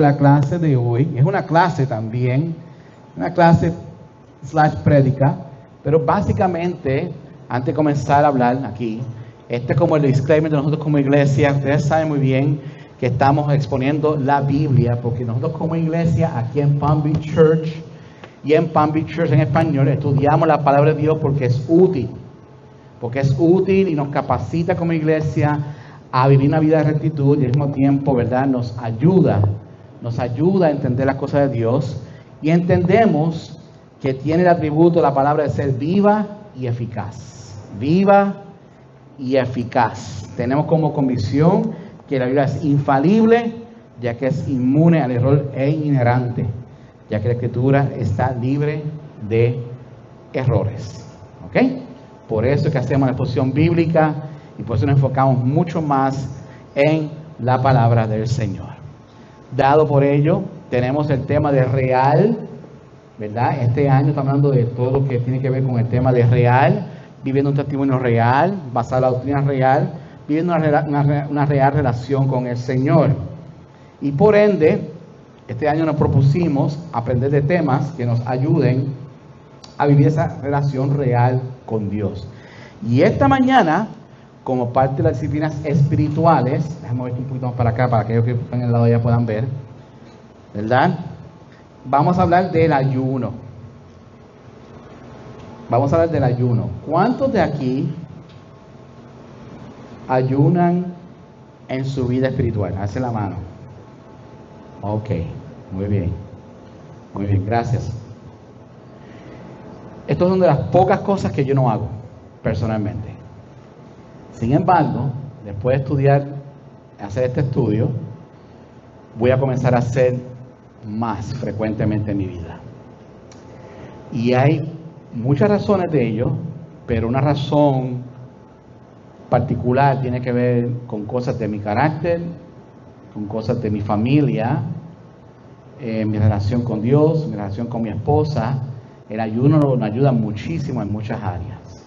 La clase de hoy es una clase también, una clase / prédica, pero básicamente, antes de comenzar a hablar aquí, este es como el disclaimer de nosotros como iglesia. Ustedes saben muy bien que estamos exponiendo la Biblia, porque nosotros como iglesia aquí en Palm Beach Church y en Palm Beach Church en español estudiamos la palabra de Dios porque es útil y nos capacita como iglesia a vivir una vida de rectitud y al mismo tiempo, ¿verdad?, nos ayuda a entender las cosas de Dios, y entendemos que tiene el atributo de la palabra de ser viva y eficaz. Viva y eficaz. Tenemos como convicción que la Biblia es infalible, ya que es inmune al error e inherente, ya que la Escritura está libre de errores. ¿Ok? Por eso es que hacemos la exposición bíblica y por eso nos enfocamos mucho más en la palabra del Señor. Dado por ello, tenemos el tema de real, ¿verdad? Este año estamos hablando de todo lo que tiene que ver con el tema de real, viviendo un testimonio real, basado en la doctrina real, viviendo una real relación con el Señor. Y por ende, este año nos propusimos aprender de temas que nos ayuden a vivir esa relación real con Dios. Y esta mañana, como parte de las disciplinas espirituales, déjame ver un poquito más para acá, para que aquellos que están en el lado ya puedan ver, ¿verdad? Vamos a hablar del ayuno. ¿Cuántos de aquí ayunan en su vida espiritual? Hace la mano. Ok, muy bien, gracias. Estas son de las pocas cosas que yo no hago, personalmente. Sin embargo, después de hacer este estudio, voy a comenzar a hacer más frecuentemente en mi vida. Y hay muchas razones de ello, pero una razón particular tiene que ver con cosas de mi carácter, con cosas de mi familia, mi relación con Dios, mi relación con mi esposa. El ayuno nos ayuda muchísimo en muchas áreas.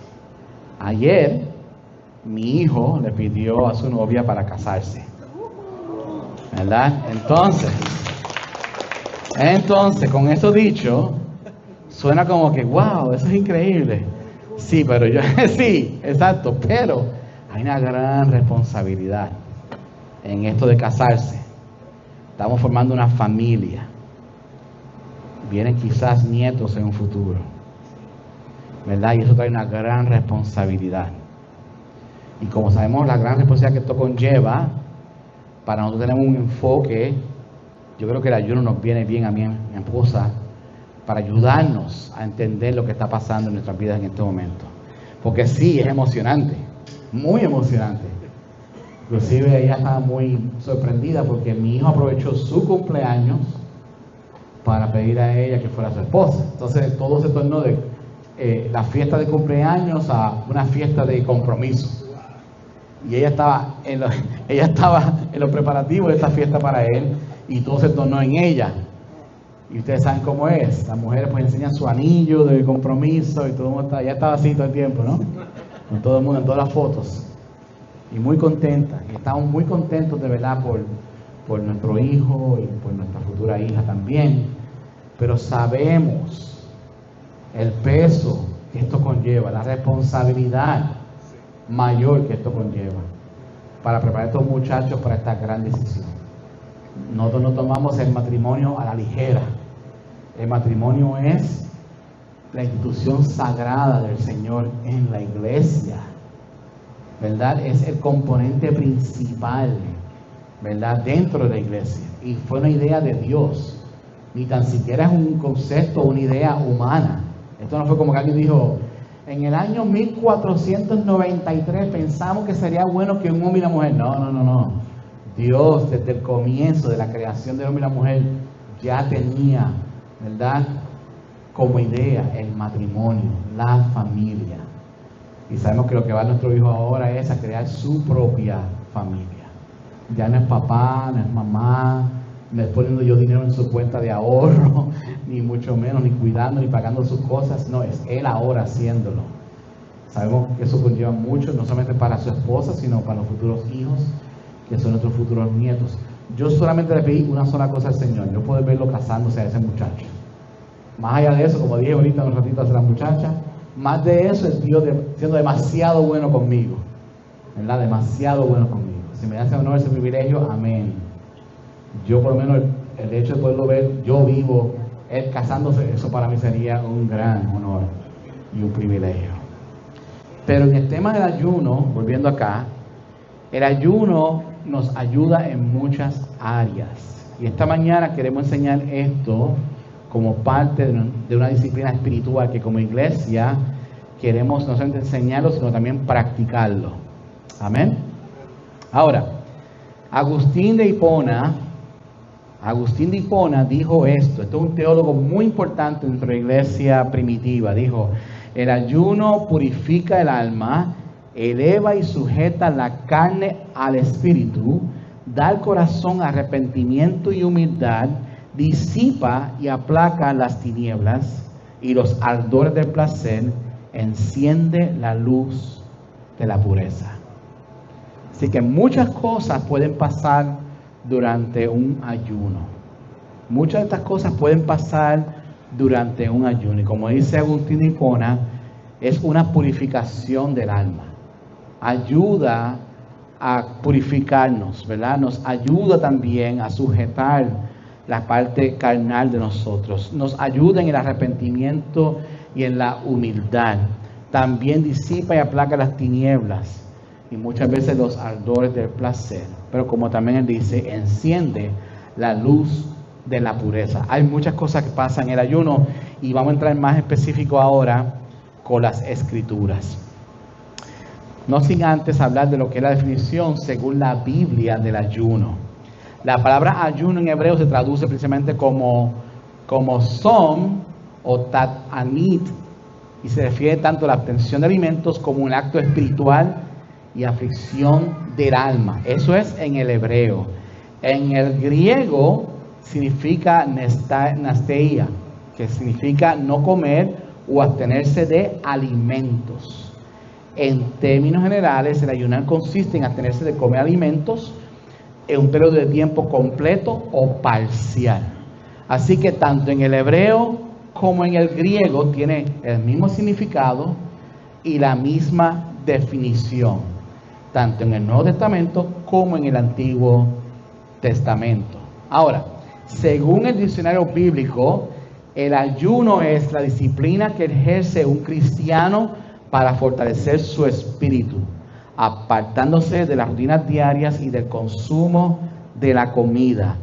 Ayer, mi hijo le pidió a su novia para casarse, ¿verdad? Entonces, con eso dicho, suena como que, wow, eso es increíble. Sí, pero sí, exacto, pero hay una gran responsabilidad en esto de casarse. Estamos formando una familia. Vienen quizás nietos en un futuro, ¿verdad? Y eso trae una gran responsabilidad. Y como sabemos la gran responsabilidad que esto conlleva, para nosotros tenemos un enfoque. Yo creo que el ayuno nos viene bien a mí y a mi esposa para ayudarnos a entender lo que está pasando en nuestras vidas en este momento. Porque sí, es emocionante, muy emocionante. Inclusive ella estaba muy sorprendida porque mi hijo aprovechó su cumpleaños para pedir a ella que fuera su esposa. Entonces todo se tornó de la fiesta de cumpleaños a una fiesta de compromiso. Y ella estaba en los preparativos de esta fiesta para él, y todo se tornó en ella. Y ustedes saben cómo es. Las mujeres pues enseñan su anillo de compromiso y todo el mundo ella estaba así todo el tiempo, ¿no? Con todo el mundo, en todas las fotos. Y muy contenta. Y estamos muy contentos de verdad por nuestro hijo y por nuestra futura hija también. Pero sabemos el peso que esto conlleva, la responsabilidad mayor que esto conlleva para preparar a estos muchachos para esta gran decisión. Nosotros no tomamos el matrimonio a la ligera. El matrimonio es la institución sagrada del Señor en la iglesia, ¿verdad? Es el componente principal, ¿verdad?, dentro de la iglesia. Y fue una idea de Dios. Ni tan siquiera es un concepto, una idea humana. Esto no fue como que alguien dijo, en el año 1493 pensamos que sería bueno que un hombre y una mujer. No. Dios, desde el comienzo de la creación del hombre y la mujer, ya tenía, ¿verdad?, como idea el matrimonio, la familia. Y sabemos que lo que va a nuestro hijo ahora es a crear su propia familia. Ya no es papá, no es mamá, no es poniendo yo dinero en su cuenta de ahorro, ni mucho menos, ni cuidando, ni pagando sus cosas. No, es él ahora haciéndolo. Sabemos que eso conlleva mucho, no solamente para su esposa, sino para los futuros hijos, que son nuestros futuros nietos. Yo solamente le pedí una sola cosa al Señor, yo poder verlo casándose a ese muchacho. Más allá de eso, como dije ahorita un ratito hacia la muchacha, más de eso es Dios siendo demasiado bueno conmigo, ¿verdad? Demasiado bueno conmigo. Si me hace honor ese privilegio, amén. Yo por lo menos el hecho de poderlo ver, yo vivo, él casándose, eso para mí sería un gran honor y un privilegio. Pero en el tema del ayuno, volviendo acá, el ayuno nos ayuda en muchas áreas. Y esta mañana queremos enseñar esto como parte de una disciplina espiritual que como iglesia queremos no solamente enseñarlo, sino también practicarlo. Amén. Ahora, Agustín de Hipona dijo esto. Esto es un teólogo muy importante dentro de la iglesia primitiva. Dijo: el ayuno purifica el alma, eleva y sujeta la carne al espíritu, da al corazón arrepentimiento y humildad, disipa y aplaca las tinieblas y los ardores del placer, enciende la luz de la pureza. Así que muchas cosas pueden pasar durante un ayuno. Muchas de estas cosas pueden pasar durante un ayuno. Y como dice Agustín de Hipona, es una purificación del alma. Ayuda a purificarnos, ¿verdad? Nos ayuda también a sujetar la parte carnal de nosotros. Nos ayuda en el arrepentimiento y en la humildad. También disipa y aplaca las tinieblas y muchas veces los ardores del placer. Pero como también él dice, enciende la luz de la pureza. Hay muchas cosas que pasan en el ayuno y vamos a entrar más específico ahora con las escrituras. No sin antes hablar de lo que es la definición según la Biblia del ayuno. La palabra ayuno en hebreo se traduce precisamente como som o tatanit y se refiere tanto a la abstención de alimentos como un acto espiritual y aflicción del alma. Eso es en el hebreo. En el griego significa nasteia, que significa no comer o abstenerse de alimentos. En términos generales, el ayunar consiste en abstenerse de comer alimentos en un periodo de tiempo completo o parcial. Así que tanto en el hebreo como en el griego tiene el mismo significado y la misma definición, tanto en el Nuevo Testamento como en el Antiguo Testamento. Ahora, según el diccionario bíblico, el ayuno es la disciplina que ejerce un cristiano para fortalecer su espíritu, apartándose de las rutinas diarias y del consumo de la comida,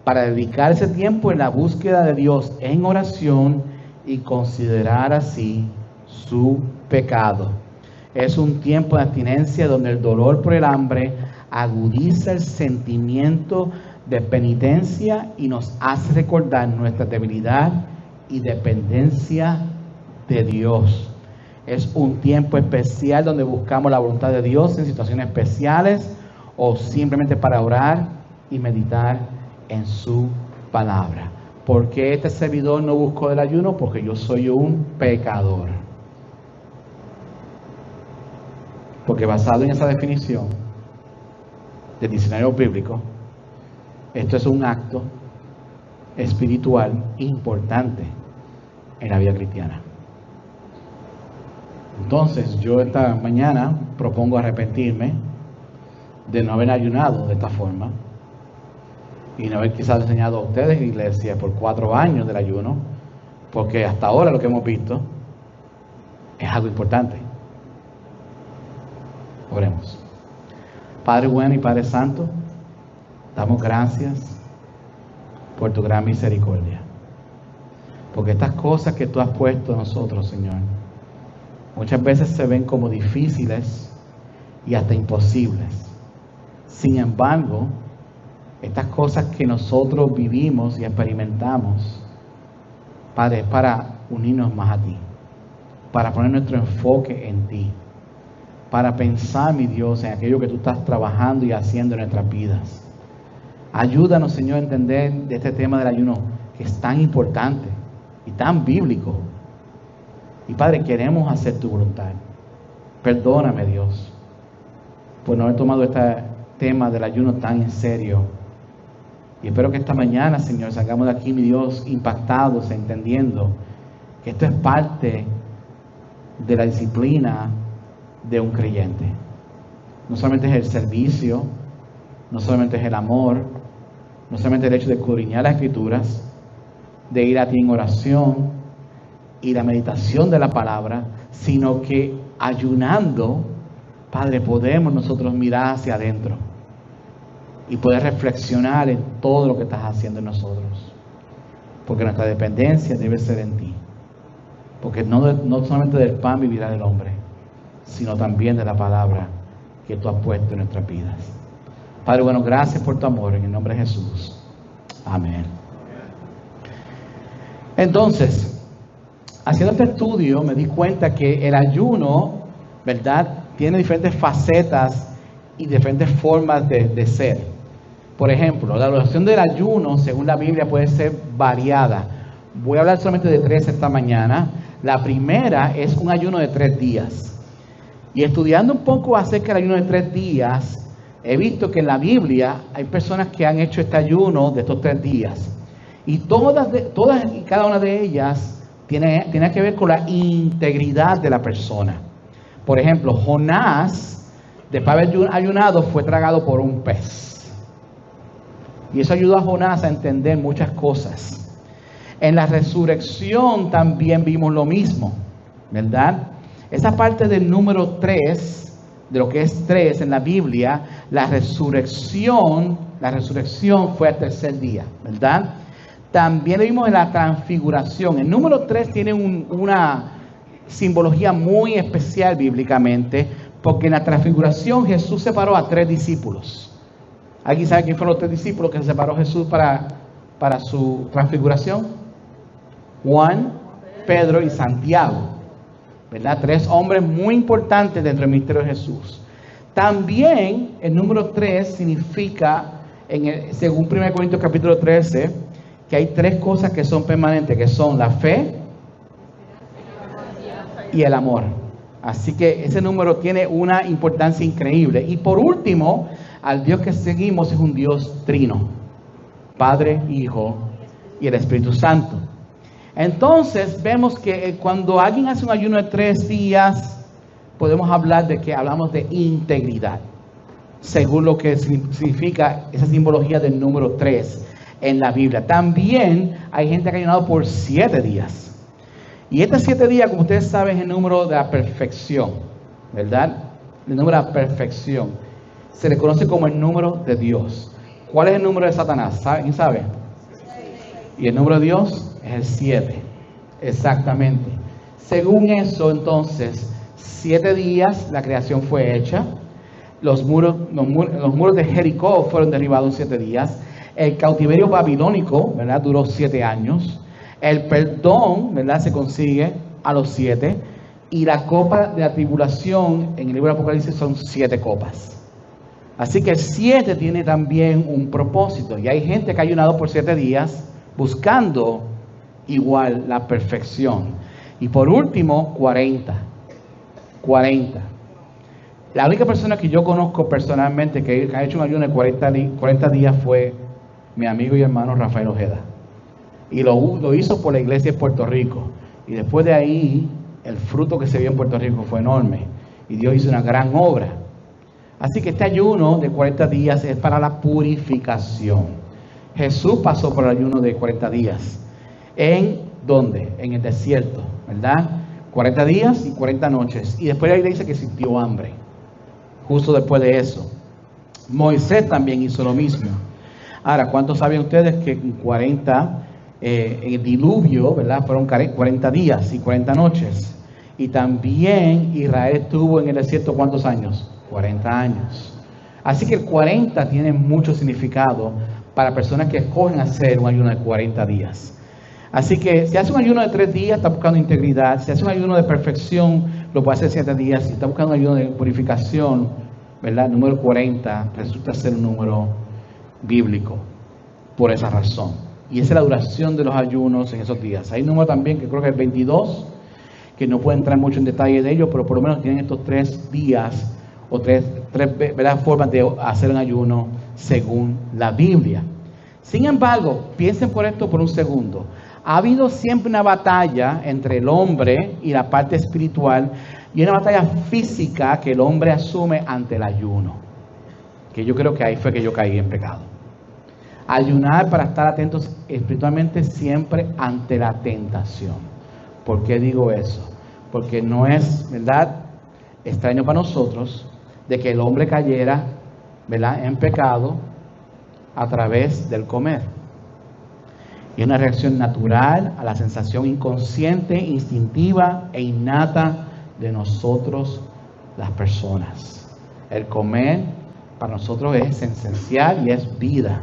para dedicar ese tiempo en la búsqueda de Dios en oración y considerar así su pecado. Es un tiempo de abstinencia donde el dolor por el hambre agudiza el sentimiento de penitencia y nos hace recordar nuestra debilidad y dependencia de Dios. Es un tiempo especial donde buscamos la voluntad de Dios en situaciones especiales o simplemente para orar y meditar en su palabra. ¿Por qué este servidor no buscó el ayuno? Porque yo soy un pecador. Porque basado en esa definición del diccionario bíblico, esto es un acto espiritual importante en la vida cristiana. Entonces, yo esta mañana propongo arrepentirme de no haber ayunado de esta forma y no haber quizás enseñado a ustedes, iglesia, por 4 años del ayuno, porque hasta ahora lo que hemos visto es algo importante. Oremos. Padre bueno y Padre santo, damos gracias por tu gran misericordia, porque estas cosas que tú has puesto en nosotros, Señor, muchas veces se ven como difíciles y hasta imposibles. Sin embargo, estas cosas que nosotros vivimos y experimentamos, Padre, es para unirnos más a ti, para poner nuestro enfoque en ti, para pensar, mi Dios, en aquello que tú estás trabajando y haciendo en nuestras vidas. Ayúdanos, Señor, a entender de este tema del ayuno, que es tan importante y tan bíblico. Y Padre, queremos hacer tu voluntad. Perdóname, Dios, por no haber tomado este tema del ayuno tan en serio Y espero que esta mañana, Señor, salgamos de aquí, mi Dios, impactados, entendiendo que esto es parte de la disciplina de un creyente. No solamente es el servicio, no solamente es el amor, no solamente el hecho de escudriñar las Escrituras, de ir a ti en oración y la meditación de la palabra, sino que ayunando, Padre, podemos nosotros mirar hacia adentro y poder reflexionar en todo lo que estás haciendo en nosotros. Porque nuestra dependencia debe ser en ti. Porque no solamente del pan vivirá el hombre, sino también de la palabra que tú has puesto en nuestras vidas. Padre, bueno, gracias por tu amor en el nombre de Jesús. Amén. Entonces, haciendo este estudio me di cuenta que el ayuno, ¿verdad?, tiene diferentes facetas y diferentes formas de ser. Por ejemplo, la duración del ayuno, según la Biblia, puede ser variada. Voy a hablar solamente de 3 esta mañana. La primera es un ayuno de 3 días. Y estudiando un poco acerca del ayuno de 3 días, he visto que en la Biblia hay personas que han hecho este ayuno de estos 3 días. Y todas y cada una de ellas tiene que ver con la integridad de la persona. Por ejemplo, Jonás, después de haber ayunado, fue tragado por un pez. Y eso ayudó a Jonás a entender muchas cosas. En la resurrección también vimos lo mismo, ¿verdad? Esa parte del número 3, de lo que es 3 en la Biblia, la resurrección fue al tercer día, ¿verdad? También lo vimos en la transfiguración. El número 3 tiene una simbología muy especial bíblicamente, porque en la transfiguración Jesús separó a 3 discípulos. ¿Alguien sabe quién fueron los 3 discípulos que se separó Jesús para su transfiguración? Juan, Pedro y Santiago, ¿verdad? 3 hombres muy importantes dentro del ministerio de Jesús. También el número 3 significa, según 1 Corintios capítulo 13, que hay 3 cosas que son permanentes, que son la fe y el amor. Así que ese número tiene una importancia increíble. Y por último, al Dios que seguimos es un Dios trino: Padre, Hijo y el Espíritu Santo. Entonces vemos que cuando alguien hace un ayuno de 3 días, podemos hablar de que hablamos de integridad, según lo que significa esa simbología del número 3 en la Biblia. También hay gente que ha ayunado por 7 días. Y este 7 días, como ustedes saben, es el número de la perfección, ¿verdad? El número de la perfección. Se le conoce como el número de Dios. ¿Cuál es el número de Satanás? ¿Quién sabe? Y el número de Dios es el 7. Exactamente. Según eso, entonces, 7 días la creación fue hecha. Los muros de Jericó fueron derribados en 7 días. El cautiverio babilónico, ¿verdad?, duró 7 años. El perdón, ¿verdad?, se consigue a los 7. Y la copa de la tribulación en el libro de Apocalipsis son 7 copas. Así que el 7 tiene también un propósito. Y hay gente que ha ayunado por 7 días buscando igual la perfección. Y por último, 40. La única persona que yo conozco personalmente que ha hecho un ayuno de 40 días fue mi amigo y hermano Rafael Ojeda. Y lo hizo por la iglesia de Puerto Rico. Y después de ahí, el fruto que se vio en Puerto Rico fue enorme. Y Dios hizo una gran obra. Así que este ayuno de 40 días es para la purificación. Jesús pasó por el ayuno de 40 días. ¿En dónde? En el desierto, ¿verdad? 40 días y 40 noches. Y después ahí le dice que sintió hambre. Justo después de eso. Moisés también hizo lo mismo. Ahora, ¿cuántos saben ustedes que en el diluvio, ¿verdad?, fueron 40 días y 40 noches? Y también Israel estuvo en el desierto, ¿cuántos años? 40 años. Así que el 40 tiene mucho significado para personas que escogen hacer un ayuno de 40 días. Así que si hace un ayuno de 3 días, está buscando integridad. Si hace un ayuno de perfección, lo puede hacer 7 días. Si está buscando un ayuno de purificación, ¿verdad?, el número 40 resulta ser un número bíblico por esa razón. Y esa es la duración de los ayunos en esos días. Hay un número también que creo que es 22, que no puedo entrar mucho en detalle de ello, pero por lo menos tienen estos 3 días o tres, ¿verdad?, formas de hacer un ayuno según la Biblia. Sin embargo, piensen por esto por un segundo. Ha habido siempre una batalla entre el hombre y la parte espiritual, y una batalla física que el hombre asume ante el ayuno. Que yo creo que ahí fue que yo caí en pecado. Ayunar para estar atentos espiritualmente siempre ante la tentación. ¿Por qué digo eso? Porque no es, ¿verdad?, extraño para nosotros de que el hombre cayera, ¿verdad?, en pecado a través del comer. Y es una reacción natural a la sensación inconsciente, instintiva e innata de nosotros las personas. El comer para nosotros es esencial y es vida.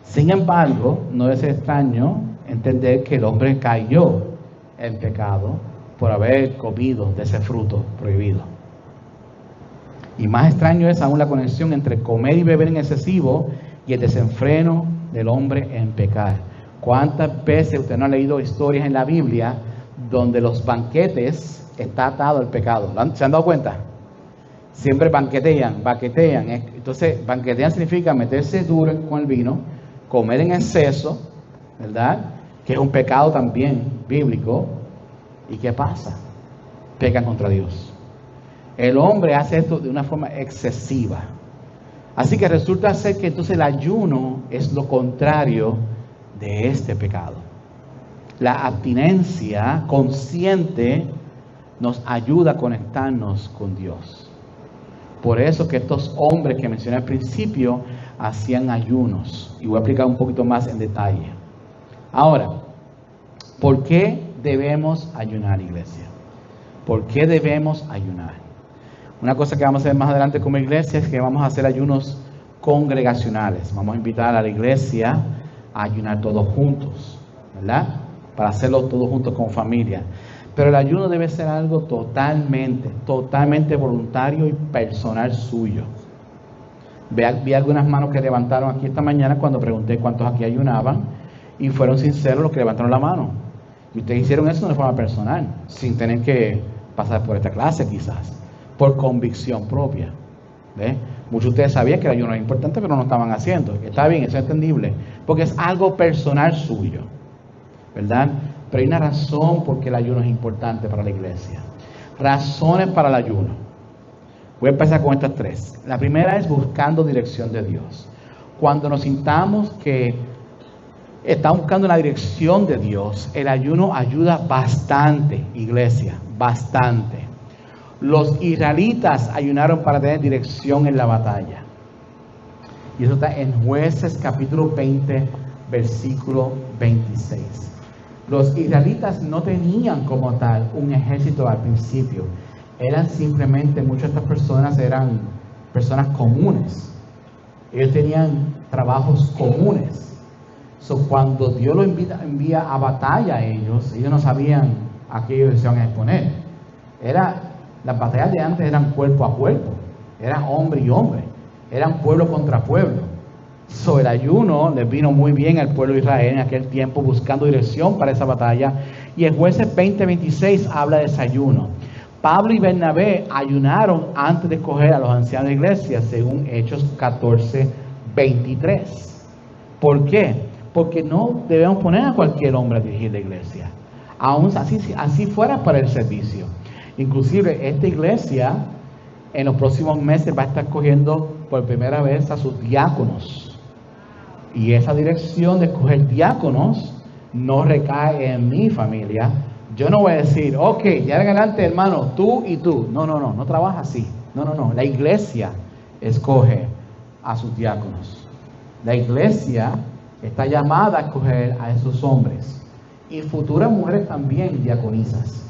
Sin embargo, no es extraño entender que el hombre cayó en pecado por haber comido de ese fruto prohibido. Y más extraño es aún la conexión entre comer y beber en excesivo y el desenfreno del hombre en pecar. ¿Cuántas veces usted no ha leído historias en la Biblia donde los banquetes está atado al pecado? ¿Se han dado cuenta? Siempre banquetean. Entonces, banquetean significa meterse duro con el vino, comer en exceso, ¿verdad?, que es un pecado también bíblico. ¿Y qué pasa? Pecan contra Dios. El hombre hace esto de una forma excesiva. Así que resulta ser que entonces el ayuno es lo contrario de este pecado. La abstinencia consciente nos ayuda a conectarnos con Dios. Por eso que estos hombres que mencioné al principio hacían ayunos. Y voy a explicar un poquito más en detalle. Ahora, ¿por qué debemos ayunar, iglesia? ¿Por qué debemos ayunar? Una cosa que vamos a hacer más adelante como iglesia es que vamos a hacer ayunos congregacionales. Vamos a invitar a la iglesia a ayunar todos juntos, ¿verdad? Para hacerlo todos juntos como familia. Pero el ayuno debe ser algo totalmente voluntario y personal suyo. Vi algunas manos que levantaron aquí esta mañana cuando pregunté cuántos aquí ayunaban y fueron sinceros los que levantaron la mano. Y ustedes hicieron eso de forma personal, sin tener que pasar por esta clase quizás, por convicción propia. ¿Ve? Muchos de ustedes sabían que el ayuno era importante, pero no lo estaban haciendo. Está bien, eso es entendible, porque es algo personal suyo, ¿verdad? Pero hay una razón por qué el ayuno es importante para la iglesia. Razones para el ayuno. Voy a empezar con estas tres. La primera es buscando dirección de Dios. Cuando nos sintamos que estamos buscando la dirección de Dios, el ayuno ayuda bastante, iglesia, bastante. Los israelitas ayunaron para tener dirección en la batalla. Y eso está en Jueces capítulo 20, versículo 26. Los israelitas no tenían como tal un ejército al principio. Eran simplemente, muchas de estas personas eran personas comunes. Ellos tenían trabajos comunes. Cuando Dios los envía a batalla a ellos no sabían a qué ellos se iban a exponer. Las batallas de antes eran cuerpo a cuerpo. Eran hombre y hombre. Eran pueblo contra pueblo. El ayuno les vino muy bien al pueblo de Israel en aquel tiempo, buscando dirección para esa batalla. Y en Jueces 20:26 habla de ese ayuno. Pablo y Bernabé ayunaron antes de escoger a los ancianos de la iglesia, según Hechos 14:23. ¿Por qué? Porque no debemos poner a cualquier hombre a dirigir la iglesia, aún así fuera para el servicio. Inclusive esta iglesia en los próximos meses va a estar escogiendo por primera vez a sus diáconos. Y esa dirección de escoger diáconos no recae en mi familia. Yo no voy a decir, ok, ya en adelante, hermano, tú y tú. No trabaja así. No. La iglesia escoge a sus diáconos. La iglesia está llamada a escoger a esos hombres. Y futuras mujeres también diaconisas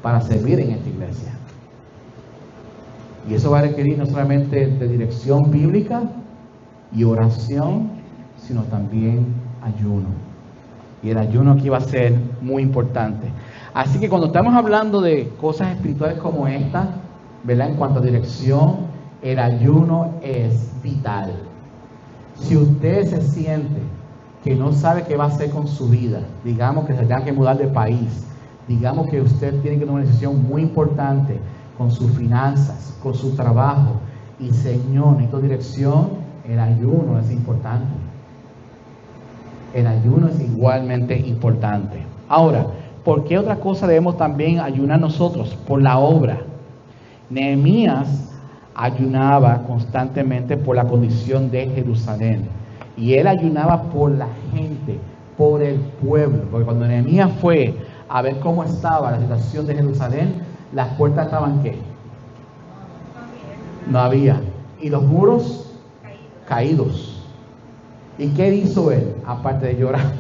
para servir en esta iglesia. Y eso va a requerir no solamente de dirección bíblica y oración, sino también ayuno. Y el ayuno aquí va a ser muy importante. Así que cuando estamos hablando de cosas espirituales como esta, ¿verdad? En cuanto a dirección, el ayuno es vital. Si usted se siente que no sabe qué va a hacer con su vida, digamos que se tenga que mudar de país, digamos que usted tiene que tomar una decisión muy importante con sus finanzas, con su trabajo, y Señor, necesito dirección, el ayuno es importante. El ayuno es igualmente importante. Ahora, ¿por qué otra cosa debemos también ayunar nosotros? Por la obra. Nehemías ayunaba constantemente por la condición de Jerusalén. Y él ayunaba por la gente, por el pueblo. Porque cuando Nehemías fue a ver cómo estaba la situación de Jerusalén, las puertas estaban ¿qué? No había. Y los muros caídos. ¿Y qué hizo él? Aparte de llorar.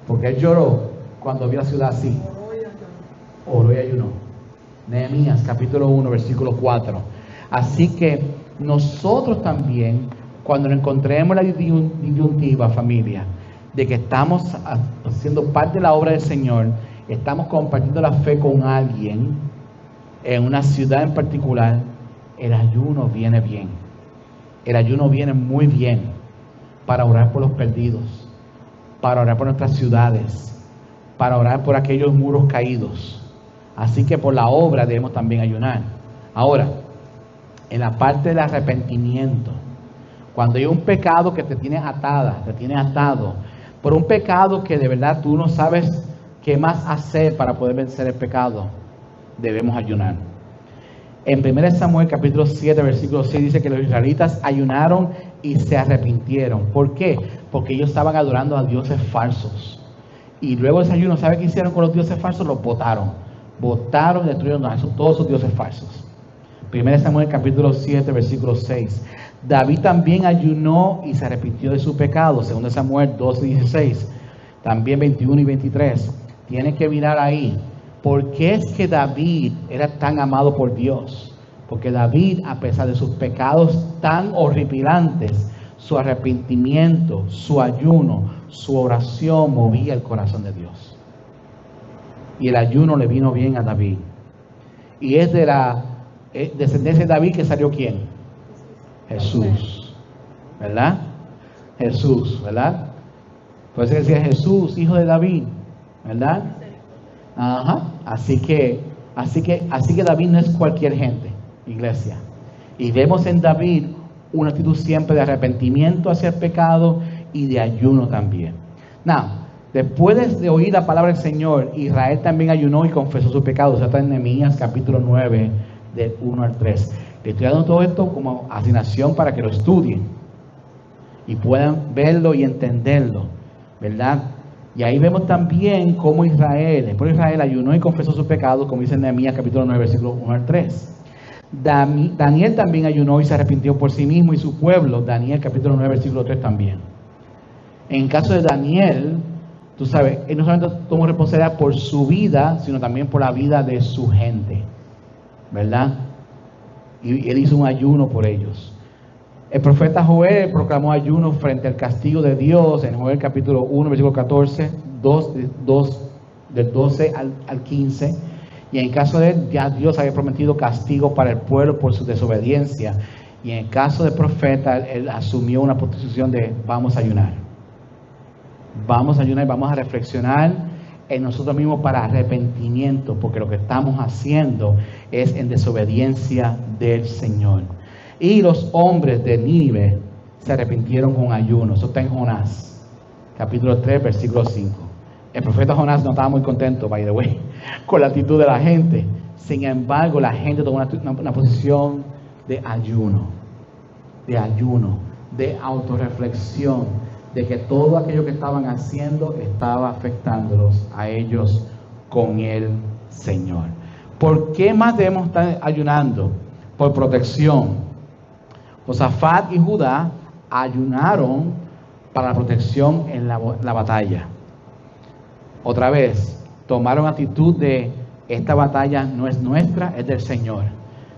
Porque él lloró cuando vio la ciudad así. Oró y ayunó. Nehemías capítulo 1 versículo 4. Así que nosotros también, cuando nos encontremos en la disyuntiva, familia, de que estamos haciendo parte de la obra del Señor, estamos compartiendo la fe con alguien en una ciudad en particular, el ayuno viene bien. El ayuno viene muy bien para orar por los perdidos, para orar por nuestras ciudades, para orar por aquellos muros caídos. Así que por la obra debemos también ayunar. Ahora, en la parte del arrepentimiento, cuando hay un pecado que te tiene atada, te tiene atado, por un pecado que de verdad tú no sabes qué más hacer para poder vencer el pecado, debemos ayunar. En 1 Samuel capítulo 7 versículo 6 dice que los israelitas ayunaron y se arrepintieron. ¿Por qué? Porque ellos estaban adorando a dioses falsos. Y luego de ese ayuno, ¿sabe qué hicieron con los dioses falsos? Los botaron. Botaron y destruyeron todos sus dioses falsos. 1 Samuel capítulo 7 versículo 6. David también ayunó y se arrepintió de su pecado. 2 Samuel 12 y 16. También 21 y 23. Tienen que mirar ahí. ¿Por qué es que David era tan amado por Dios? Porque David, a pesar de sus pecados tan horripilantes, su arrepentimiento, su ayuno, su oración movía el corazón de Dios. Y el ayuno le vino bien a David. Y es de la descendencia de David que salió ¿quién? Jesús. ¿Verdad? Jesús, ¿verdad? Por eso decía Jesús, hijo de David, ¿verdad? Ajá. Así que David no es cualquier gente, iglesia. Y vemos en David una actitud siempre de arrepentimiento hacia el pecado y de ayuno también. Después de oír la palabra del Señor, Israel también ayunó y confesó sus pecados. Eso está en Nehemías capítulo 9, del 1 al 3. Le estoy dando todo esto como asignación para que lo estudien y puedan verlo y entenderlo, ¿verdad? Y ahí vemos también cómo Israel ayunó y confesó sus pecados, como dice en Nehemías capítulo 9, versículo 1 al 3. Daniel también ayunó y se arrepintió por sí mismo y su pueblo. Daniel capítulo 9, versículo 3 también. En el caso de Daniel, tú sabes, él no solamente tomó responsabilidad por su vida, sino también por la vida de su gente, ¿verdad? Y él hizo un ayuno por ellos. El profeta Joel proclamó ayuno frente al castigo de Dios en Joel capítulo 1, versículo 14, del 12 al 15. Y en el caso de él, ya Dios había prometido castigo para el pueblo por su desobediencia. Y en el caso del profeta, él asumió una posición de vamos a ayunar. Vamos a ayunar y vamos a reflexionar en nosotros mismos para arrepentimiento, porque lo que estamos haciendo es en desobediencia del Señor. Y los hombres de Nínive se arrepintieron con ayuno. Eso está en Jonás, capítulo 3, versículo 5. El profeta Jonás no estaba muy contento, by the way, con la actitud de la gente. Sin embargo, la gente tomó una posición de ayuno, de autorreflexión, de que todo aquello que estaban haciendo estaba afectándolos a ellos con el Señor. ¿Por qué más debemos estar ayunando? Por protección. Josafat y Judá ayunaron para la protección en la batalla. Otra vez, tomaron actitud de esta batalla no es nuestra, es del Señor.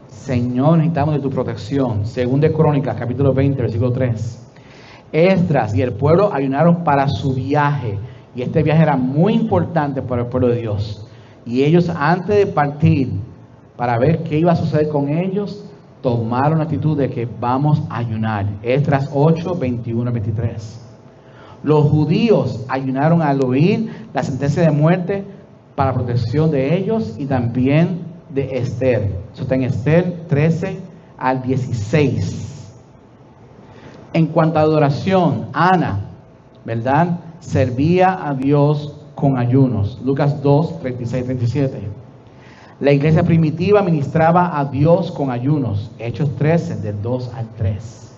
Señor, necesitamos de tu protección. Según de Crónicas, capítulo 20, versículo 3. Esdras y el pueblo ayunaron para su viaje. Y este viaje era muy importante para el pueblo de Dios. Y ellos, antes de partir, para ver qué iba a suceder con ellos, tomaron la actitud de que vamos a ayunar. Esdras 8, 21 23. Los judíos ayunaron al oír la sentencia de muerte para protección de ellos y también de Esther. Eso está en Esther 13 al 16. En cuanto a adoración, Ana, ¿verdad? Servía a Dios con ayunos. Lucas 2, 36, 37. La iglesia primitiva ministraba a Dios con ayunos. Hechos 13, del 2 al 3.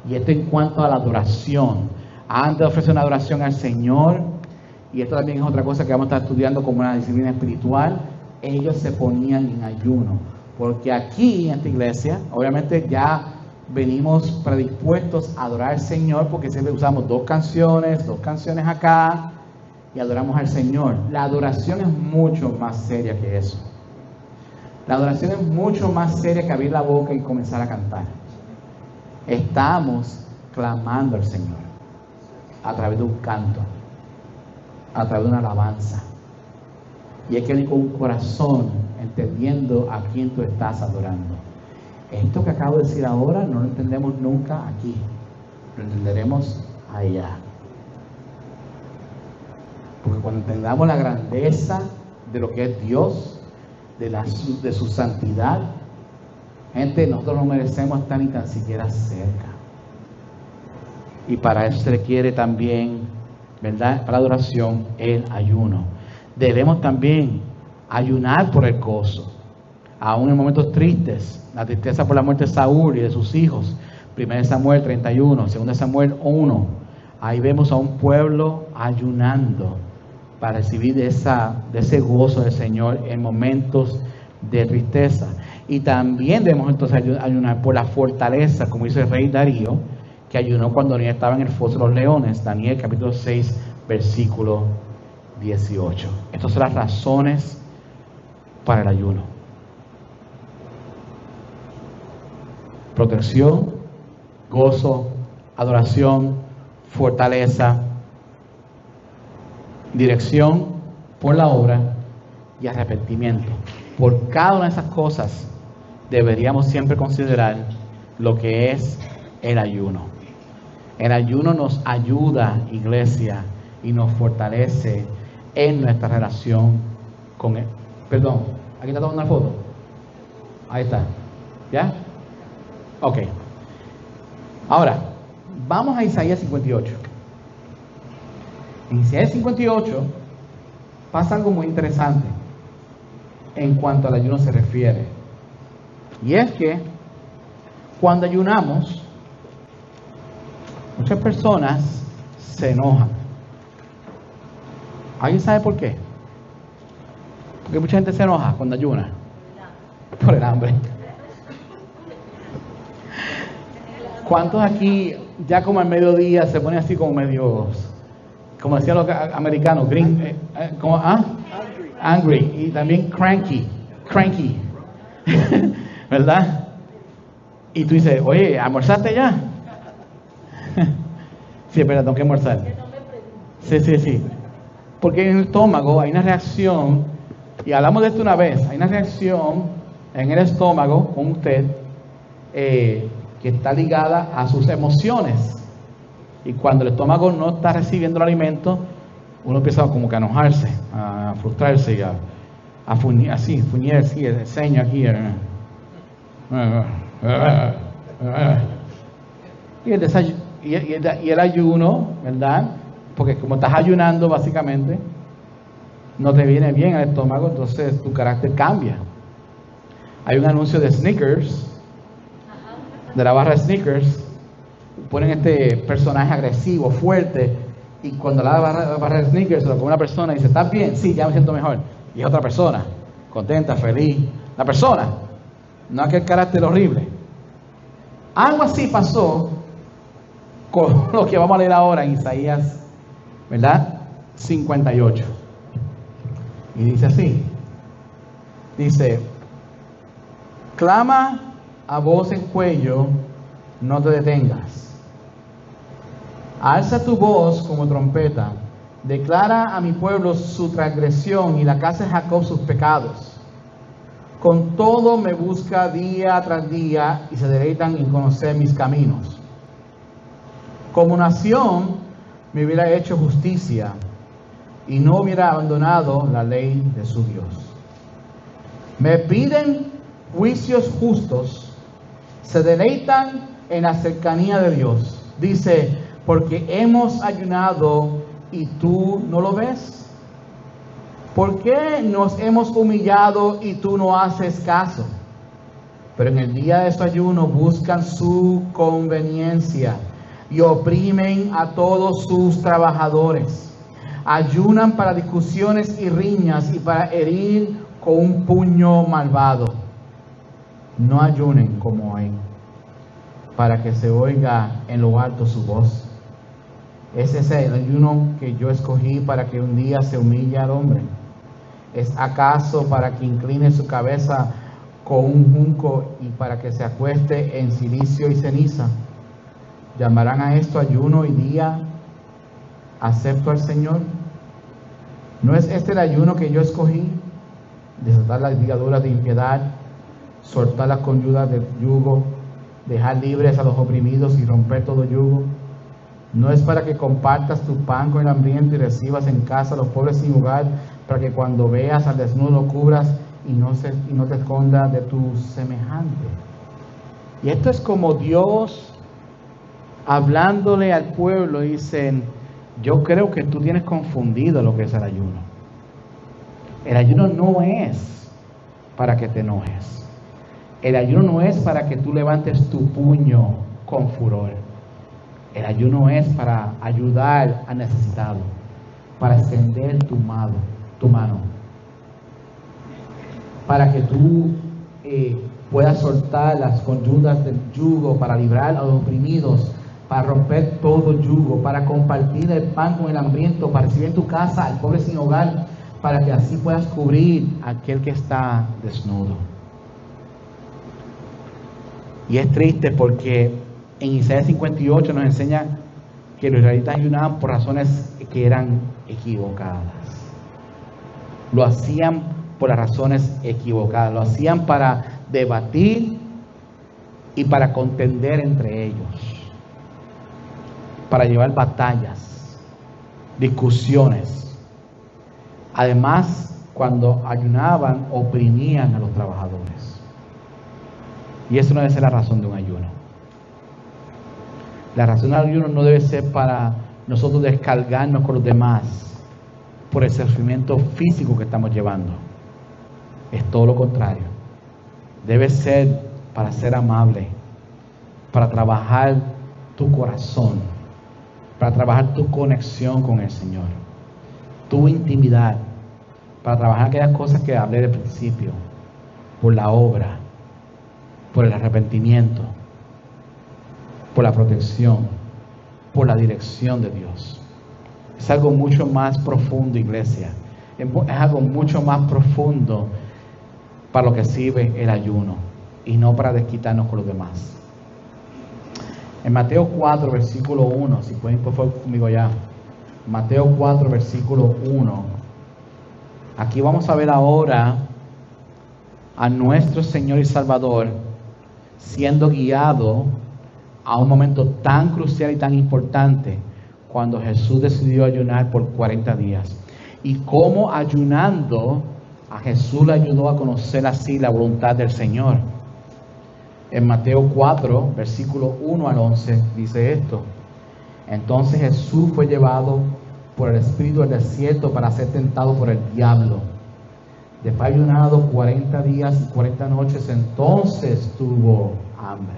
Y esto en cuanto a la adoración. Antes de ofrecer una adoración al Señor, y esto también es otra cosa que vamos a estar estudiando como una disciplina espiritual, ellos se ponían en ayuno. Porque aquí en esta iglesia, obviamente ya venimos predispuestos a adorar al Señor, porque siempre usamos dos canciones acá, y adoramos al Señor. La adoración es mucho más seria que eso. La adoración es mucho más seria que abrir la boca y comenzar a cantar. Estamos clamando al Señor a través de un canto, a través de una alabanza. Y hay que ir con un corazón entendiendo a quién tú estás adorando. Esto que acabo de decir ahora no lo entendemos nunca aquí, lo entenderemos allá. Porque cuando entendamos la grandeza de lo que es Dios, de su santidad, gente, nosotros no merecemos estar ni tan siquiera cerca. Y para eso se requiere también, ¿verdad? Para la adoración, el ayuno. Debemos también ayunar por el gozo, aún en momentos tristes, la tristeza por la muerte de Saúl y de sus hijos. 1 Samuel 31, 2 Samuel 1. Ahí vemos a un pueblo ayunando para recibir de ese gozo del Señor en momentos de tristeza. Y también debemos entonces ayunar por la fortaleza, como dice el rey Darío, que ayunó cuando Daniel estaba en el foso de los leones. Daniel capítulo 6, versículo 18. Estas son las razones para el ayuno. Protección, gozo, adoración, fortaleza, dirección por la obra y arrepentimiento. Por cada una de esas cosas deberíamos siempre considerar lo que es el ayuno. El ayuno nos ayuda, iglesia, y nos fortalece en nuestra relación con Él. Perdón, aquí está tomando una foto. Ahí está. ¿Ya? Ok. Ahora, vamos a Isaías 58. En Isaías 58 pasa algo muy interesante en cuanto al ayuno se refiere. Y es que cuando ayunamos, muchas personas se enojan. ¿Alguien sabe por qué? Porque mucha gente se enoja cuando ayuna. Por el hambre. ¿Cuántos aquí ya como al mediodía se ponen así como medios, como decían los americanos, angry, y también cranky, ¿verdad? Y tú dices, oye, ¿almorzaste ya? Sí, espera, tengo que almorzar. Sí. Porque en el estómago hay una reacción, y hablamos de esto una vez, hay una reacción en el estómago con usted que está ligada a sus emociones. Y cuando el estómago no está recibiendo el alimento, uno empieza como que a enojarse, a frustrarse y a fuñir, así, el ceño aquí. Y el ayuno, ¿verdad? Porque como estás ayunando básicamente, no te viene bien al estómago, entonces tu carácter cambia. Hay un anuncio de Snickers, de la barra de Snickers, ponen este personaje agresivo, fuerte, y cuando la barra de Snickers se lo pone una persona y dice, ¿estás bien? Sí, ya me siento mejor. Y es otra persona, contenta, feliz. La persona, no aquel carácter horrible. Algo así pasó con lo que vamos a leer ahora en Isaías, ¿verdad? 58. Y dice así, dice, clama a voz en cuello, no te detengas. Alza tu voz como trompeta, declara a mi pueblo su transgresión y la casa de Jacob sus pecados. Con todo me busca día tras día y se deleitan en conocer mis caminos. Como nación me hubiera hecho justicia y no hubiera abandonado la ley de su Dios. Me piden juicios justos, se deleitan en la cercanía de Dios. Dice, porque hemos ayunado y tú no lo ves. ¿Por qué nos hemos humillado y tú no haces caso? Pero en el día de su ayuno buscan su conveniencia y oprimen a todos sus trabajadores. Ayunan para discusiones y riñas y para herir con un puño malvado. No ayunen como hoy, para que se oiga en lo alto su voz. Ese es el ayuno que yo escogí para que un día se humille al hombre. ¿Es acaso para que incline su cabeza con un junco y para que se acueste en cilicio y ceniza? ¿Llamarán a esto ayuno y día acepto al Señor? ¿No es este el ayuno que yo escogí? Desatar las ligaduras de impiedad, soltar las conyugas del yugo, dejar libres a los oprimidos y romper todo yugo. ¿No es para que compartas tu pan con el hambriento y recibas en casa a los pobres sin hogar, para que cuando veas al desnudo lo cubras y no te escondas de tu semejante? Y esto es como Dios hablándole al pueblo. Dicen: yo creo que tú tienes confundido lo que es el ayuno. El ayuno no es para que te enojes. El ayuno no es para que tú levantes tu puño con furor. El ayuno es para ayudar al necesitado, para extender tu mano, para que tú puedas soltar las conyugas del yugo, para librar a los oprimidos, para romper todo yugo, para compartir el pan con el hambriento, para recibir en tu casa al pobre sin hogar, para que así puedas cubrir a aquel que está desnudo. Y es triste porque en Isaías 58 nos enseña que los israelitas ayunaban por razones que eran equivocadas. Lo hacían por las razones equivocadas. Lo hacían para debatir y para contender entre ellos. Para llevar batallas, discusiones. Además, cuando ayunaban, oprimían a los trabajadores. Y eso no debe ser la razón de un ayuno. La razón del ayuno no debe ser para nosotros descargarnos con los demás por el sufrimiento físico que estamos llevando. Es todo lo contrario. Debe ser para ser amable, para trabajar tu corazón, para trabajar tu conexión con el Señor, tu intimidad, para trabajar aquellas cosas que hablé del principio, por la obra, por el arrepentimiento, por la protección, por la dirección de Dios. Es algo mucho más profundo, iglesia. Es algo mucho más profundo para lo que sirve el ayuno y no para desquitarnos con los demás. En Mateo 4, versículo 1, si pueden por favor conmigo ya. Mateo 4, versículo 1. Aquí vamos a ver ahora a nuestro Señor y Salvador siendo guiado a un momento tan crucial y tan importante, cuando Jesús decidió ayunar por 40 días. Y cómo ayunando a Jesús le ayudó a conocer así la voluntad del Señor. En Mateo 4, versículo 1 al 11, dice esto: entonces Jesús fue llevado por el Espíritu al desierto para ser tentado por el diablo. Después de ayunado 40 días y 40 noches, entonces tuvo hambre.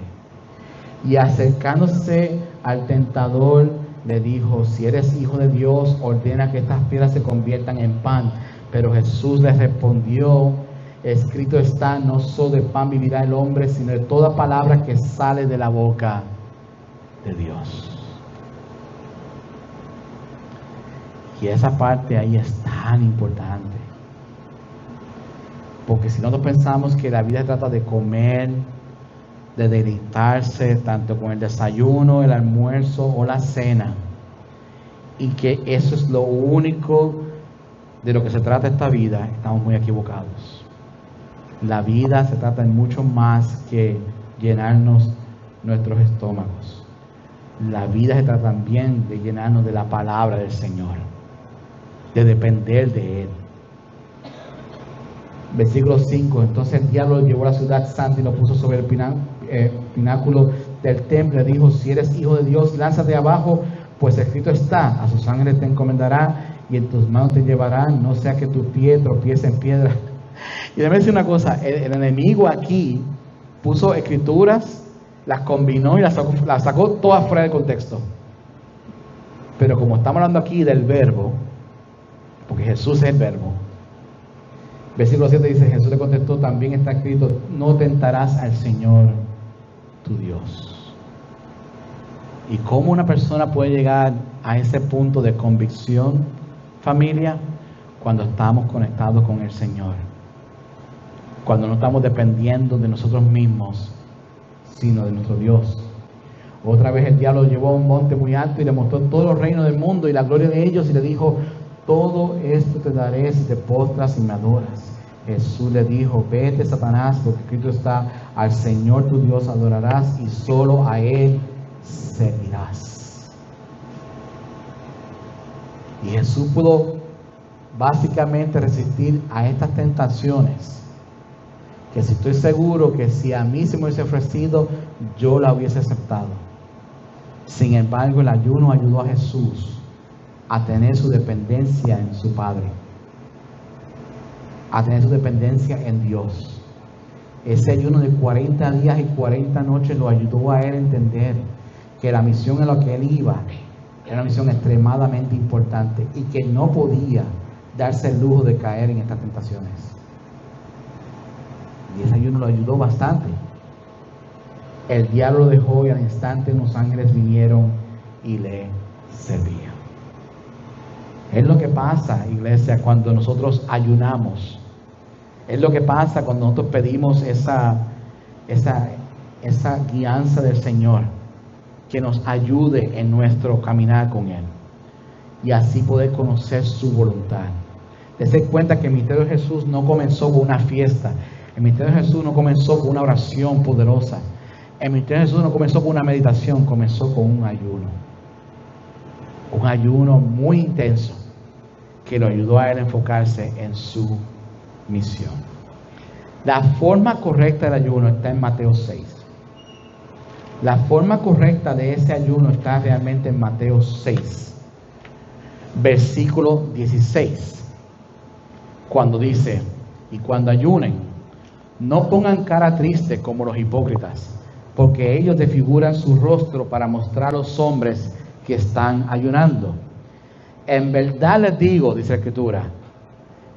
Y acercándose al tentador, le dijo: si eres hijo de Dios, ordena que estas piedras se conviertan en pan. Pero Jesús le respondió: escrito está, no solo de pan vivirá el hombre, sino de toda palabra que sale de la boca de Dios. Y esa parte ahí es tan importante, porque si nosotros pensamos que la vida se trata de comer, de deleitarse tanto con el desayuno, el almuerzo o la cena, y que eso es lo único de lo que se trata esta vida, estamos muy equivocados. La vida se trata de mucho más que llenarnos nuestros estómagos. La vida se trata también de llenarnos de la palabra del Señor, de depender de Él. Versículo 5: entonces el diablo llevó a la ciudad santa y lo puso sobre el pináculo del templo, le dijo: si eres hijo de Dios, lánzate abajo, pues escrito está: a sus ángeles te encomendará y en tus manos te llevarán, no sea que tu pie tropiece en piedra. Y déjame decir una cosa, el enemigo aquí puso escrituras, las combinó y las sacó todas fuera del contexto. Pero como estamos hablando aquí del verbo, porque Jesús es el verbo, versículo 7 dice: Jesús le contestó: también está escrito, no tentarás al Señor tu Dios. ¿Y cómo una persona puede llegar a ese punto de convicción, familia? Cuando estamos conectados con el Señor, cuando no estamos dependiendo de nosotros mismos, sino de nuestro Dios. Otra vez el diablo lo llevó a un monte muy alto y le mostró todos los reinos del mundo y la gloria de ellos, y le dijo: todo esto te daré si te postras y me adoras. Jesús le dijo: vete, Satanás, porque escrito está: al Señor tu Dios adorarás y solo a Él servirás. Y Jesús pudo básicamente resistir a estas tentaciones, que si estoy seguro que si a mí se me hubiese ofrecido, yo la hubiese aceptado. Sin embargo, el ayuno ayudó a Jesús a tener su dependencia en su Padre, a tener su dependencia en Dios. Ese ayuno de 40 días y 40 noches lo ayudó a él a entender que la misión en la que él iba era una misión extremadamente importante y que no podía darse el lujo de caer en estas tentaciones. Y ese ayuno lo ayudó bastante. El diablo lo dejó y al instante unos ángeles vinieron y le servían. Es lo que pasa, iglesia, cuando nosotros ayunamos. Es lo que pasa cuando nosotros pedimos esa guianza del Señor, que nos ayude en nuestro caminar con Él y así poder conocer su voluntad. Dense cuenta que el ministerio de Jesús no comenzó con una fiesta. El ministerio de Jesús no comenzó con una oración poderosa. El ministerio de Jesús no comenzó con una meditación, comenzó con un ayuno. Un ayuno muy intenso que lo ayudó a él a enfocarse en su misión. La forma correcta del ayuno está en Mateo 6. La forma correcta de ese ayuno está realmente en Mateo 6, versículo 16, cuando dice: y cuando ayunen, no pongan cara triste como los hipócritas, porque ellos desfiguran su rostro para mostrar a los hombres que están ayunando. En verdad les digo, dice la Escritura,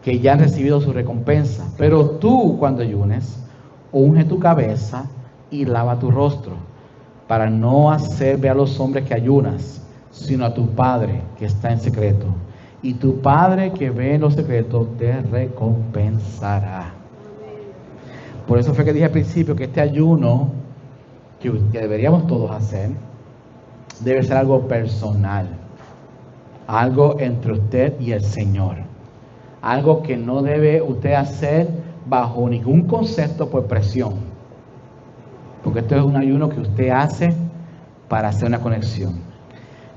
que ya han recibido su recompensa. Pero tú, cuando ayunes, unge tu cabeza y lava tu rostro, para no hacer ver a los hombres que ayunas, sino a tu Padre que está en secreto. Y tu Padre que ve en los secretos te recompensará. Por eso fue que dije al principio que este ayuno que deberíamos todos hacer debe ser algo personal, algo entre usted y el Señor, algo que no debe usted hacer bajo ningún concepto por presión, porque esto es un ayuno que usted hace para hacer una conexión.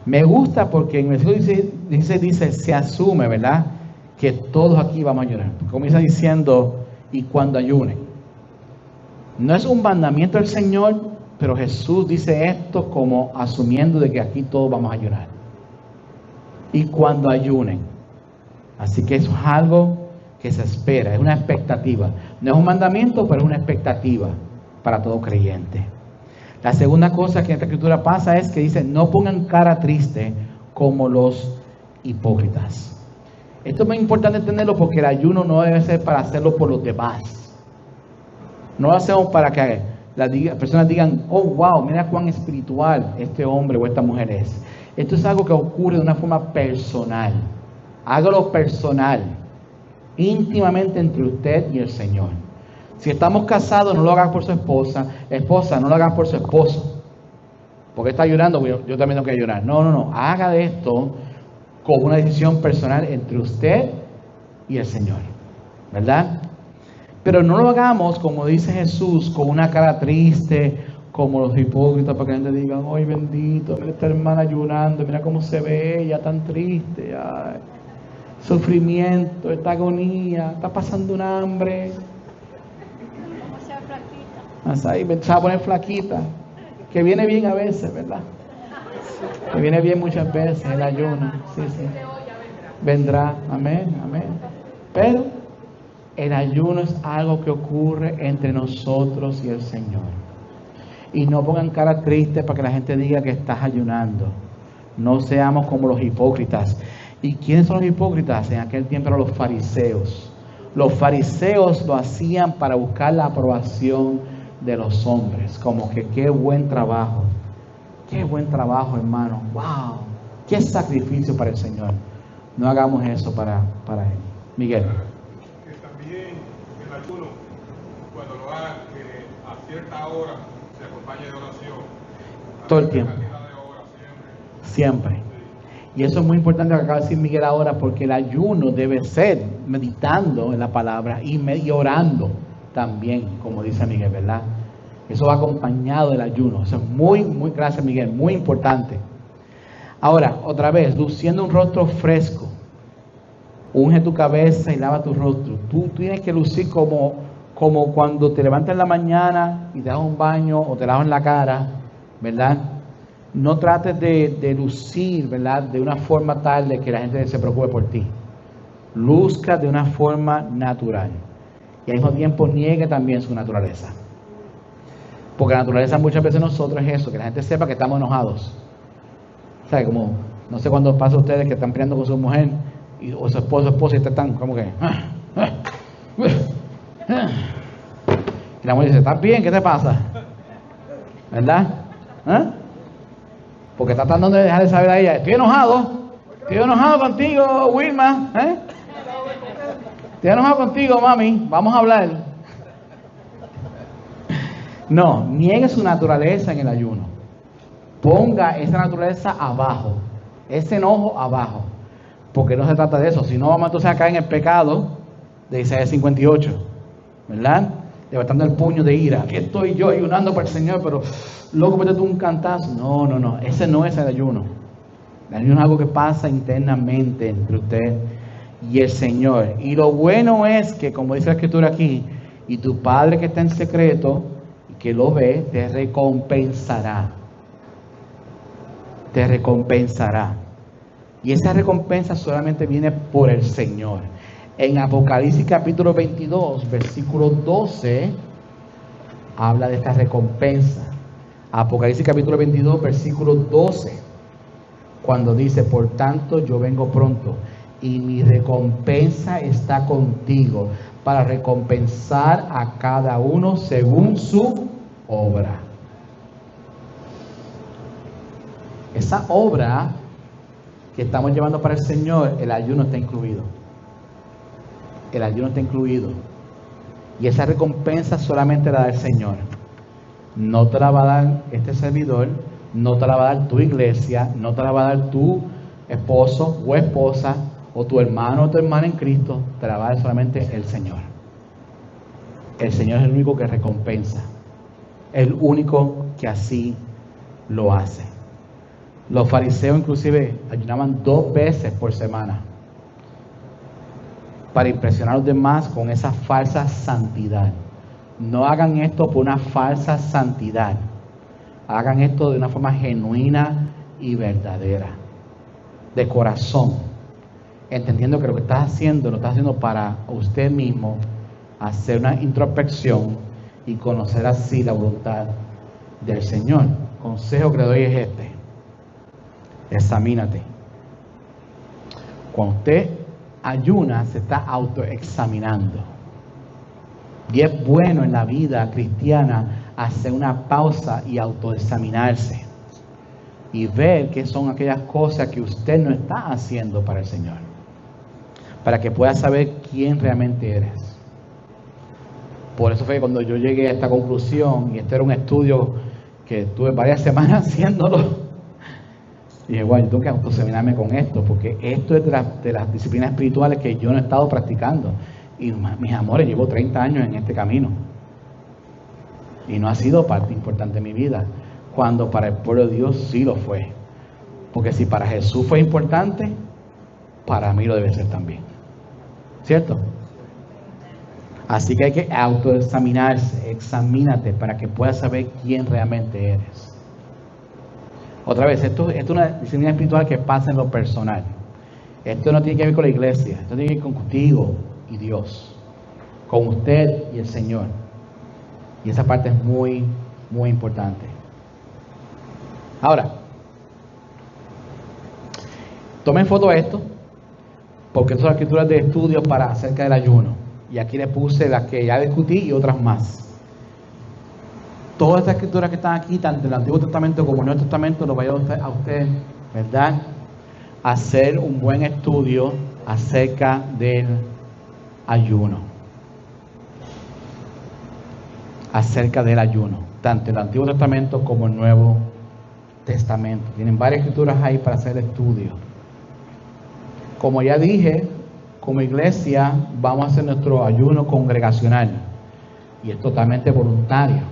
Me gusta porque en el versículo dice, se asume, ¿verdad?, que todos aquí vamos a ayunar. Comienza diciendo: y cuando ayunen. No es un mandamiento del Señor, pero Jesús dice esto como asumiendo de que aquí todos vamos a ayunar. Y cuando ayunen. Así que eso es algo que se espera, es una expectativa. No es un mandamiento, pero es una expectativa para todo creyente. La segunda cosa que en esta escritura pasa es que dice: no pongan cara triste como los hipócritas. Esto es muy importante entenderlo, porque el ayuno no debe ser para hacerlo por los demás. No lo hacemos para que las personas digan: oh wow, mira cuán espiritual este hombre o esta mujer es. Esto es algo que ocurre de una forma personal. Hágalo personal, íntimamente entre usted y el Señor. Si estamos casados, no lo hagan por su esposa. Esposa, no lo hagan por su esposo. Porque está ayunando, yo también tengo que ayunar. No. Haga de esto con una decisión personal entre usted y el Señor, ¿verdad? Pero no lo hagamos, como dice Jesús, con una cara triste, como los hipócritas, para que la gente diga: ay, bendito, mira esta hermana ayunando, mira cómo se ve ella, tan triste, ay, sufrimiento, esta agonía, está pasando un hambre. Vamos a ser flaquita. Ahí me empezaba a poner flaquita. Que viene bien a veces, ¿verdad? Que viene bien muchas veces el ayuno. Sí. Vendrá. Amén. Pero el ayuno es algo que ocurre entre nosotros y el Señor. Y no pongan cara triste para que la gente diga que estás ayunando. No seamos como los hipócritas. ¿Y quiénes son los hipócritas? En aquel tiempo eran los fariseos. Los fariseos lo hacían para buscar la aprobación de los hombres. Como que qué buen trabajo. Qué buen trabajo, hermano. Wow. Qué sacrificio para el Señor. No hagamos eso para Él. Miguel. Que también el ayuno, cuando lo hagan, que a cierta hora se acompañe de oración. Todo el tiempo. Cantidad de horas Siempre. Y eso es muy importante lo que acaba de decir Miguel ahora, porque el ayuno debe ser meditando en la palabra y orando también, como dice Miguel, ¿verdad? Eso va acompañado del ayuno. Eso es muy, gracias Miguel, muy importante. Ahora, otra vez, luciendo un rostro fresco. Unge tu cabeza y lava tu rostro. Tú tienes que lucir como cuando te levantas en la mañana y te das un baño o te lavas la cara, ¿verdad? No trates de lucir, ¿verdad? De una forma tal de que la gente se preocupe por ti. Luzca de una forma natural. Y al mismo tiempo niegue también su naturaleza. Porque la naturaleza muchas veces nosotros es eso, que la gente sepa que estamos enojados. O sea, como, no sé cuándo pasa a ustedes que están peleando con su mujer o su esposo, esposa y están como que... Y la mujer dice, ¿estás bien? ¿Qué te pasa? ¿Verdad? Porque está tratando de dejar de saber a ella, estoy enojado contigo, Wilma, estoy enojado contigo, mami, vamos a hablar. No, niegue su naturaleza en el ayuno. Ponga esa naturaleza abajo, ese enojo abajo, porque no se trata de eso, si no vamos entonces a caer en el pecado de Isaías 58, ¿verdad? Levantando el puño de ira, aquí estoy yo ayunando para el Señor, pero loco, métete un cantazo. No, ese no es el ayuno. El ayuno es algo que pasa internamente entre usted y el Señor. Y lo bueno es que, como dice la Escritura aquí, y tu Padre que está en secreto, y que lo ve, te recompensará. Te recompensará. Y esa recompensa solamente viene por el Señor. En Apocalipsis capítulo 22, versículo 12, habla de esta recompensa. Apocalipsis capítulo 22, versículo 12, cuando dice, por tanto yo vengo pronto y mi recompensa está contigo para recompensar a cada uno según su obra. Esa obra que estamos llevando para el Señor, el ayuno está incluido. El ayuno está incluido. Y esa recompensa solamente la da el Señor. No te la va a dar este servidor, no te la va a dar tu iglesia, no te la va a dar tu esposo o esposa, o tu hermano o tu hermana en Cristo, te la va a dar solamente el Señor. El Señor es el único que recompensa. El único que así lo hace. Los fariseos inclusive ayunaban 2 veces por semana para impresionar a los demás con esa falsa santidad. No hagan esto por una falsa santidad. Hagan esto de una forma genuina y verdadera, de corazón, entendiendo que lo que estás haciendo, lo estás haciendo para usted mismo, hacer una introspección y conocer así la voluntad del Señor. Consejo que le doy es este: examínate. Cuando usted ayuna, se está autoexaminando. Y es bueno en la vida cristiana hacer una pausa y autoexaminarse y ver qué son aquellas cosas que usted no está haciendo para el Señor, para que pueda saber quién realmente eres. Por eso fue que cuando yo llegué a esta conclusión, y este era un estudio que tuve varias semanas haciéndolo, y dije, bueno, yo tengo que autoexaminarme con esto, porque esto es de las disciplinas espirituales que yo no he estado practicando. Y mis amores, llevo 30 años en este camino. Y no ha sido parte importante de mi vida, cuando para el pueblo de Dios sí lo fue. Porque si para Jesús fue importante, para mí lo debe ser también. ¿Cierto? Así que hay que autoexaminarse, examínate para que puedas saber quién realmente eres. Otra vez, esto es una disciplina espiritual que pasa en lo personal. Esto no tiene que ver con la iglesia, esto tiene que ver contigo y Dios, con usted y el Señor. Y esa parte es muy, muy importante. Ahora, tomen foto de esto, porque estas son escrituras de estudio para acerca del ayuno. Y aquí les puse las que ya discutí y otras más. Todas estas escrituras que están aquí, tanto en el Antiguo Testamento como en el Nuevo Testamento, lo voy a usted, ¿verdad?, hacer un buen estudio acerca del ayuno. Acerca del ayuno, tanto en el Antiguo Testamento como en el Nuevo Testamento. Tienen varias escrituras ahí para hacer estudio. Como ya dije, como iglesia vamos a hacer nuestro ayuno congregacional y es totalmente voluntario.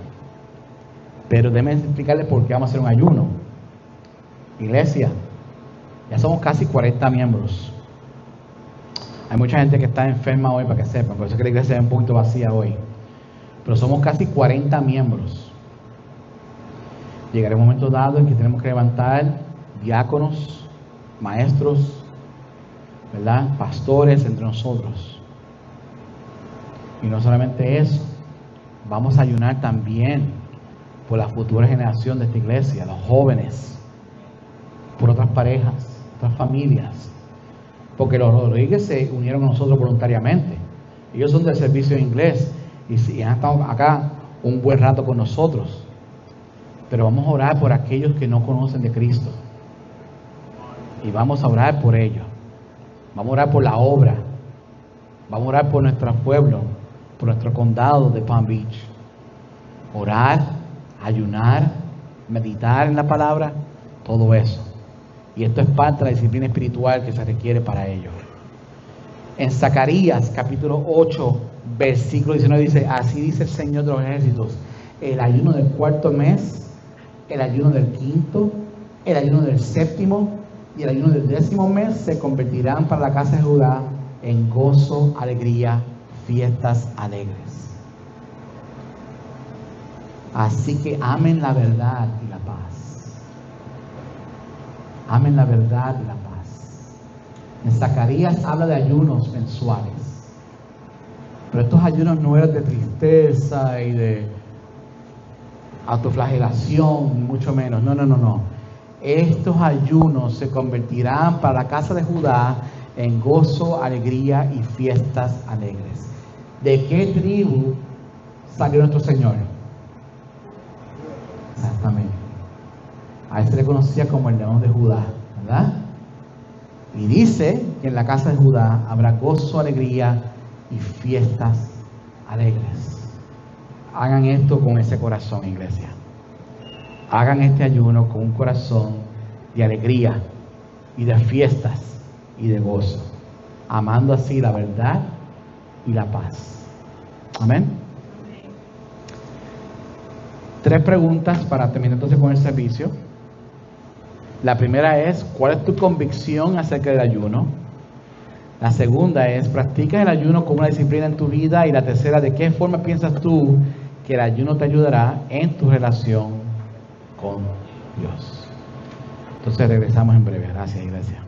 Pero déjenme explicarles por qué vamos a hacer un ayuno. Iglesia, ya somos casi 40 miembros. Hay mucha gente que está enferma hoy, para que sepan, por eso es que la iglesia es un poquito vacía hoy. Pero somos casi 40 miembros. Llegará un momento dado en que tenemos que levantar diáconos, maestros, ¿verdad?, pastores entre nosotros. Y no solamente eso, vamos a ayunar también por la futura generación de esta iglesia, los jóvenes, por otras parejas, otras familias, porque los Rodríguez se unieron a nosotros voluntariamente. Ellos son del servicio de inglés y han estado acá un buen rato con nosotros, pero vamos a orar por aquellos que no conocen de Cristo y vamos a orar por ellos. Vamos a orar por la obra, vamos a orar por nuestro pueblo, por nuestro condado de Palm Beach. Orar, ayunar, meditar en la palabra, todo eso. Y esto es parte de la disciplina espiritual que se requiere para ello. En Zacarías capítulo 8, versículo 19 dice: así dice el Señor de los ejércitos, el ayuno del cuarto mes, el ayuno del quinto, el ayuno del séptimo y el ayuno del 10º mes se convertirán para la casa de Judá en gozo, alegría, fiestas alegres. Así que amen la verdad y la paz. Amen la verdad y la paz. En Zacarías habla de ayunos mensuales. Pero estos ayunos no eran de tristeza y de autoflagelación, ni mucho menos. No. Estos ayunos se convertirán para la casa de Judá en gozo, alegría y fiestas alegres. ¿De qué tribu salió nuestro Señor? Exactamente. A él se le conocía como el león de Judá, ¿verdad? Y dice que en la casa de Judá habrá gozo, alegría y fiestas alegres. Hagan esto con ese corazón, iglesia. Hagan este ayuno con un corazón de alegría y de fiestas y de gozo, amando así la verdad y la paz. Amén. 3 preguntas para terminar entonces con el servicio. La primera es: ¿cuál es tu convicción acerca del ayuno? La segunda es: ¿practicas el ayuno como una disciplina en tu vida? Y la tercera: ¿de qué forma piensas tú que el ayuno te ayudará en tu relación con Dios? Entonces regresamos en breve. Gracias, iglesia.